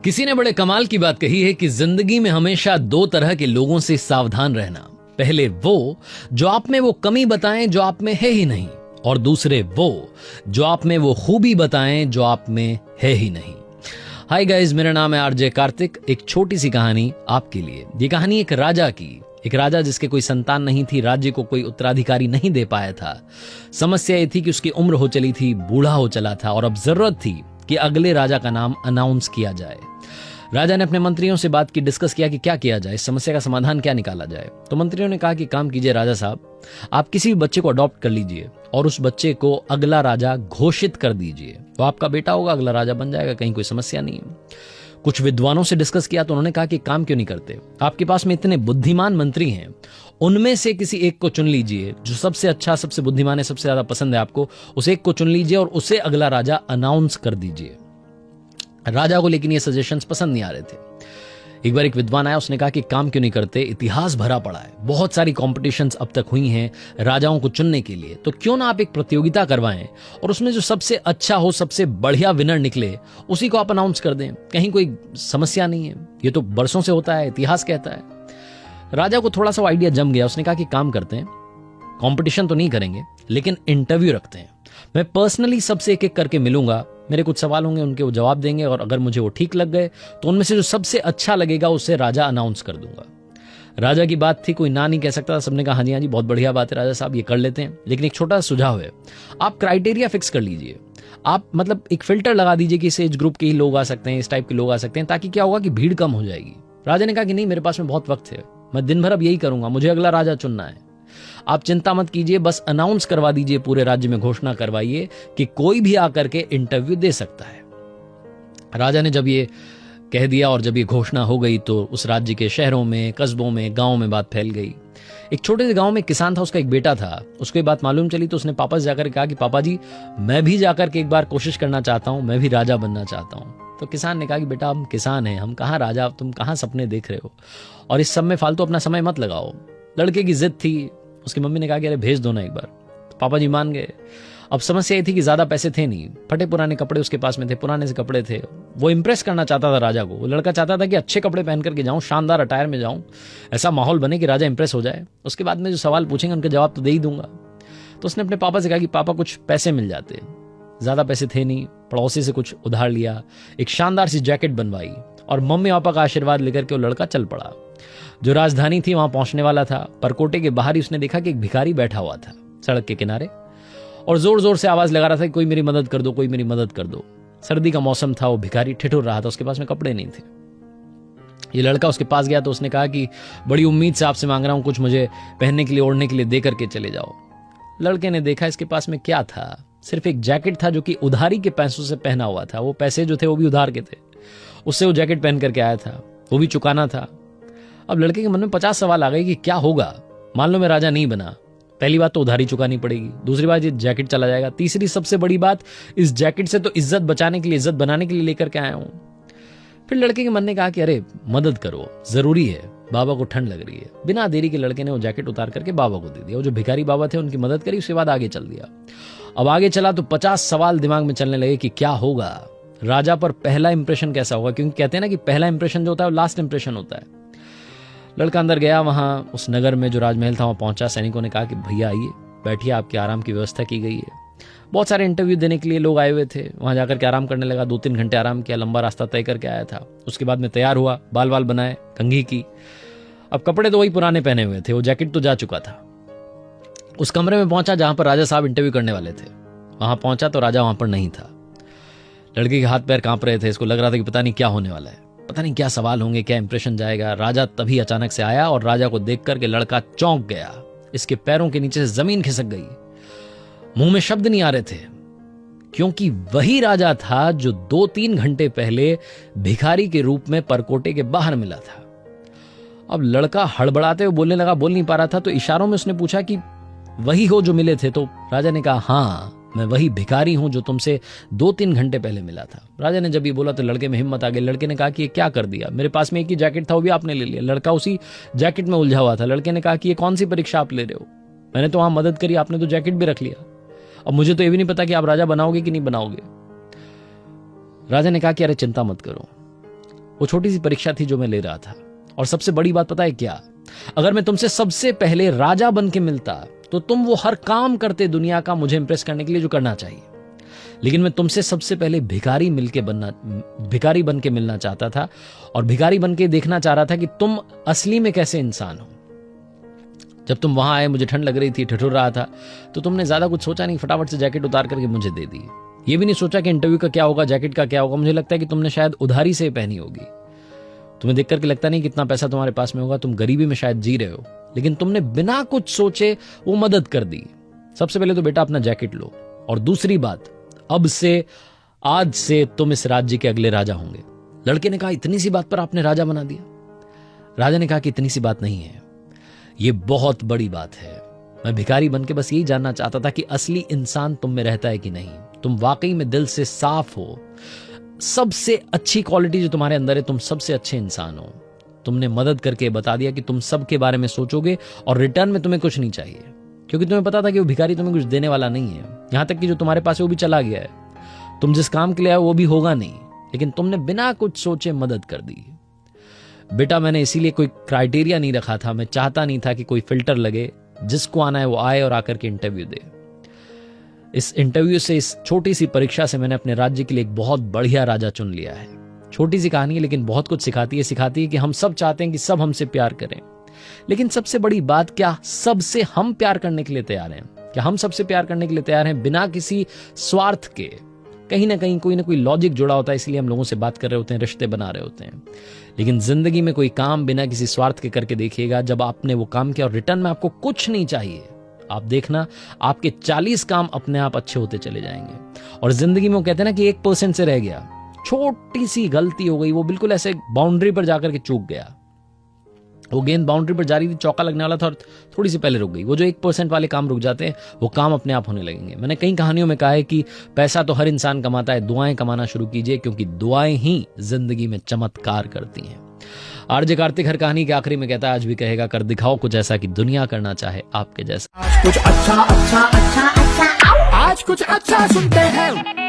किसी ने बड़े कमाल की बात कही है कि जिंदगी में हमेशा दो तरह के लोगों से सावधान रहना। पहले वो जो आप में वो कमी बताएं जो आप में है ही नहीं, और दूसरे वो जो आप में वो खूबी बताएं जो आप में है ही नहीं। हाय गाइस, मेरा नाम है आरजे कार्तिक। एक छोटी सी कहानी आपके लिए। ये कहानी एक राजा की, एक राजा जिसके कोई संतान नहीं थी, राज्य को कोई उत्तराधिकारी नहीं दे पाया था। समस्या ये थी कि उसकी उम्र हो चली थी, बूढ़ा हो चला था, और अब जरूरत थी कि अगले राजा का नाम अनाउंस किया जाए। राजा ने अपने मंत्रियों से बात की, डिस्कस किया कि क्या किया जाए, इस समस्या का समाधान क्या निकाला जाए। तो मंत्रियों ने कहा कि काम कीजिए राजा साहब, आप किसी भी बच्चे को अडॉप्ट कर लीजिए और उस बच्चे को अगला राजा घोषित कर दीजिए। वो आपका बेटा होगा, अगला राजा बन जाएगा, कहीं कोई समस्या नहीं है। कुछ विद्वानों से डिस्कस किया तो उन्होंने कहा कि काम क्यों नहीं करते, आपके पास में इतने बुद्धिमान मंत्री हैं, उनमें से किसी एक को चुन लीजिए जो सबसे अच्छा, सबसे बुद्धिमान है, सबसे ज्यादा पसंद है आपको, उस एक को चुन लीजिए और उसे अगला राजा अनाउंस कर दीजिए। राजा को लेकिन ये सजेशंस पसंद नहीं आ रहे थे। एक बार एक विद्वान आया, उसने कहा कि काम क्यों नहीं करते, इतिहास भरा पड़ा है, बहुत सारी कॉम्पिटिशन्स अब तक हुई हैं राजाओं को चुनने के लिए, तो क्यों ना आप एक प्रतियोगिता करवाएं और उसमें जो सबसे अच्छा हो, सबसे बढ़िया विनर निकले, उसी को आप अनाउंस कर दें, कहीं कोई समस्या नहीं है, ये तो बरसों से होता है, इतिहास कहता है। राजा को थोड़ा सा आइडिया जम गया, उसने कहा कि काम करते हैं, कॉम्पिटिशन तो नहीं करेंगे लेकिन इंटरव्यू रखते हैं, मैं पर्सनली सबसे एक एक करके मिलूंगा, मेरे कुछ सवाल होंगे, उनके वो जवाब देंगे, और अगर मुझे वो ठीक लग गए तो उनमें से जो सबसे अच्छा लगेगा उसे राजा अनाउंस कर दूंगा। राजा की बात थी, कोई ना नहीं कह सकता था, सबने कहा हाँ जी बहुत बढ़िया बात है राजा साहब, ये कर लेते हैं। लेकिन एक छोटा सा सुझाव है, आप क्राइटेरिया फिक्स कर लीजिए, आप मतलब एक फिल्टर लगा दीजिए कि इस एज ग्रुप के ही लोग आ सकते हैं, इस टाइप के लोग आ सकते हैं, ताकि क्या होगा कि भीड़ कम हो जाएगी। राजा ने कहा कि नहीं, मेरे पास में बहुत वक्त है, मैं दिन भर अब यही करूंगा, मुझे अगला राजा चुनना है, आप चिंता मत कीजिए, बस अनाउंस करवा दीजिए, पूरे राज्य में घोषणा करवाइए कि कोई भी आकर के इंटरव्यू दे सकता है। राजा ने जब ये कह दिया और जब ये घोषणा हो गई तो उस राज्य के शहरों में, कस्बों में, गांव में बात फैल गई। एक छोटे से गांव में किसान था, उसका एक बेटा था, उसको ये बात मालूम चली तो उसने पापा से जाकर कहा कि पापा जी, मैं भी जाकर के एक बार कोशिश करना चाहता हूं, मैं भी राजा बनना चाहता हूं। तो किसान ने कहा कि बेटा, हम किसान हैं, हम कहाँ राजा, तुम कहाँ सपने देख रहे हो, और इस सब में फालतू अपना समय मत लगाओ। लड़के की जिद थी, उसकी मम्मी ने कहा कि अरे भेज दो ना एक बार। तो पापा जी मान गए। अब समस्या ये थी कि ज्यादा पैसे थे नहीं, फटे पुराने कपड़े उसके पास में थे, पुराने से कपड़े थे, वो इंप्रेस करना चाहता था राजा को। वो लड़का चाहता था कि अच्छे कपड़े पहन करके जाऊं, शानदार अटायर में जाऊं, ऐसा माहौल बने कि राजा इंप्रेस हो जाए, उसके बाद में जो सवाल पूछेंगे उनके जवाब तो दे ही दूंगा। तो उसने अपने पापा से कहा कि पापा कुछ पैसे मिल जाते, ज्यादा पैसे थे नहीं, पड़ोसी से कुछ उधार लिया, एक शानदार सी जैकेट बनवाई, और मम्मी पापा का आशीर्वाद लेकर के वो लड़का चल पड़ा। जो राजधानी थी वहां पहुंचने वाला था, परकोटे के बाहर ही उसने देखा कि एक भिखारी बैठा हुआ था सड़क के किनारे, और जोर जोर से आवाज लगा रहा था कि कोई मेरी मदद कर दो, कोई मेरी मदद कर दो। सर्दी का मौसम था, वो भिखारी ठिठुर रहा था, उसके पास में कपड़े नहीं थे। ये लड़का उसके पास गया तो उसने कहा कि बड़ी उम्मीद से आपसे मांग रहा हूं, कुछ मुझे पहनने के लिए, ओढ़ने के लिए दे करके चले जाओ। लड़के ने देखा इसके पास में क्या था, सिर्फ एक जैकेट था जो कि उधारी के पैसों से पहना हुआ था, वो पैसे जो थे वो भी उधार के थे, उससे वो जैकेट पहन करके आया था, वो भी चुकाना था। अब लड़के के मन में 50 सवाल आ गए कि क्या होगा, मान लो मैं राजा नहीं बना, पहली बात तो उधारी चुकानी पड़ेगी, दूसरी बात ये जैकेट चला जाएगा, तीसरी सबसे बड़ी बात, इस जैकेट से तो इज्जत बचाने के लिए, इज्जत बनाने के लिए लेकर के आया हूं। फिर लड़के के मन ने कहा कि अरे मदद करो, जरूरी है, बाबा को ठंड लग रही है। बिना देरी के लड़के ने वो जैकेट उतार करके बाबा को दे दिया। वो जो भिखारी बाबा थे उनकी मदद करी, उसके बाद आगे चल दिया। अब आगे चला तो 50 सवाल दिमाग में चलने लगे कि क्या होगा, राजा पर पहला इंप्रेशन कैसा होगा, क्योंकि कहते हैं ना कि पहला इंप्रेशन जो होता है वो लास्ट इंप्रेशन होता है। लड़का अंदर गया, वहां उस नगर में जो राजमहल था वहां पहुंचा, सैनिकों ने कहा कि भैया आइए, बैठिए, आपके आराम की व्यवस्था की गई है। बहुत सारे इंटरव्यू देने के लिए लोग आए हुए थे, वहां जाकर के आराम करने लगा, 2-3 घंटे आराम किया, लंबा रास्ता तय करके आया था। उसके बाद में तैयार हुआ, बाल बाल बनाए, कंघी की। अब कपड़े तो वही पुराने पहने हुए थे, वो जैकेट तो जा चुका था। उस कमरे में पहुंचा जहां पर राजा साहब इंटरव्यू करने वाले थे, वहां पहुंचा तो राजा वहां पर नहीं था। लड़के के हाथ पैर कांप रहे थे, इसको लग रहा था कि पता नहीं क्या होने वाला है, पता नहीं क्या सवाल होंगे, क्या इंप्रेशन जाएगा। राजा तभी अचानक से आया और राजा को देख करके लड़का चौंक गया, इसके पैरों के नीचे से जमीन खिसक गई, मुंह में शब्द नहीं आ रहे थे, क्योंकि वही राजा था जो 2-3 घंटे पहले भिखारी के रूप में परकोटे के बाहर मिला था। अब लड़का हड़बड़ाते हुए बोलने लगा, बोल नहीं पा रहा था, तो इशारों में उसने पूछा कि वही हो जो मिले थे? तो राजा ने कहा हाँ, मैं वही भिखारी हूं जो तुमसे 2-3 घंटे पहले मिला था। राजा ने जब ये बोला तो लड़के में हिम्मत आ गई। लड़के ने कहा कि ये क्या कर दिया, मेरे पास में एक ही जैकेट था, वो भी आपने ले लिया। लड़का उसी जैकेट में उलझा हुआ था। लड़के ने कहा कि ये कौन सी परीक्षा आप ले रहे हो, मैंने तो वहां मदद करी, आपने तो जैकेट भी रख लिया, अब मुझे तो ये भी नहीं पता कि आप राजा बनाओगे कि नहीं बनाओगे। राजा ने कहा कि अरे चिंता मत करो, वो छोटी सी परीक्षा थी जो मैं ले रहा था। और सबसे बड़ी बात पता है क्या, अगर मैं तुमसे सबसे पहले राजा बन के मिलता तो तुम वो हर काम करते दुनिया का मुझे इंप्रेस करने के लिए जो करना चाहिए, लेकिन मैं तुमसे सबसे पहले भिखारी बन के मिलना चाहता था और भिखारी बन के देखना चाह रहा था कि तुम असली में कैसे इंसान हो। जब तुम वहां आए, मुझे ठंड लग रही थी, ठिठुर रहा था, तो तुमने ज्यादा कुछ सोचा नहीं, फटाफट से जैकेट उतार करके मुझे दे दी। ये भी नहीं सोचा कि इंटरव्यू का क्या होगा, जैकेट का क्या होगा। मुझे लगता है कि तुमने शायद उधारी से पहनी होगी। तुम्हें देख करके लगता नहीं कितना पैसा तुम्हारे पास में होगा, तुम गरीबी में शायद जी रहे हो, लेकिन तुमने बिना कुछ सोचे वो मदद कर दी। सबसे पहले तो बेटा अपना जैकेट लो, और दूसरी बात, अब से आज से तुम इस राज्य के अगले राजा होंगे। लड़के ने कहा इतनी सी बात पर आपने राजा बना दिया? राजा ने कहा कि इतनी सी बात नहीं है, ये बहुत बड़ी बात है। मैं भिखारी बन के बस यही जानना चाहता था कि असली इंसान तुम में रहता है कि नहीं, तुम वाकई में दिल से साफ हो, सबसे अच्छी क्वालिटी जो तुम्हारे अंदर है, तुम सबसे अच्छे इंसान हो। तुमने मदद करके बता दिया कि तुम सबके बारे में सोचोगे और रिटर्न में तुम्हें कुछ नहीं चाहिए, क्योंकि तुम्हें पता था कि वो भिखारी तुम्हें कुछ देने वाला नहीं है। यहां तक कि जो तुम्हारे पास है वो भी चला गया है, तुम जिस काम के लिए आए वो भी होगा नहीं, लेकिन तुमने बिना कुछ सोचे मदद कर दी। बेटा मैंने इसीलिए कोई क्राइटेरिया नहीं रखा था, मैं चाहता नहीं था कि कोई फिल्टर लगे, जिसको आना है वो आए और आकर के इंटरव्यू दे। इस इंटरव्यू से, इस छोटी सी परीक्षा से मैंने अपने राज्य के लिए एक बहुत बढ़िया राजा चुन लिया है। छोटी सी कहानी है लेकिन बहुत कुछ सिखाती है कि हम सब चाहते हैं कि सब हमसे प्यार करें, लेकिन सबसे बड़ी बात, क्या सबसे हम प्यार करने के लिए तैयार हैं? क्या हम सबसे प्यार करने के लिए तैयार हैं बिना किसी स्वार्थ के? कहीं ना कहीं कोई ना कोई लॉजिक जुड़ा होता है, इसलिए हम लोगों से बात कर रहे होते हैं, रिश्ते बना रहे होते हैं। लेकिन जिंदगी में कोई काम बिना किसी स्वार्थ के करके देखिएगा, जब आपने वो काम किया और रिटर्न में आपको कुछ नहीं चाहिए, आप देखना आपके 40 काम अपने आप अच्छे होते चले जाएंगे। और जिंदगी में वो कहते हैं ना कि 1% से रह गया, छोटी सी गलती हो गई, वो बिल्कुल ऐसे बाउंड्री पर जाकर के चूक गया, वो गेंद बाउंड्री पर जा रही थी, चौका लगने वाला था और थोड़ी सी पहले रुक गई। वो जो 1% वाले काम रुक जाते हैं, वो काम अपने आप होने लगेंगे। मैंने कई कहानियों में कहा है कि पैसा तो हर इंसान कमाता है, दुआएं कमाना शुरू कीजिए, क्योंकि दुआएं ही जिंदगी में चमत्कार करती हैं। आरजे कार्तिक हर कहानी के आखिरी में कहता है, आज भी कहेगा, कर दिखाओ कुछ ऐसा कि दुनिया करना चाहे आपके जैसा। कुछ अच्छा अच्छा अच्छा अच्छा आज कुछ अच्छा सुनते हैं।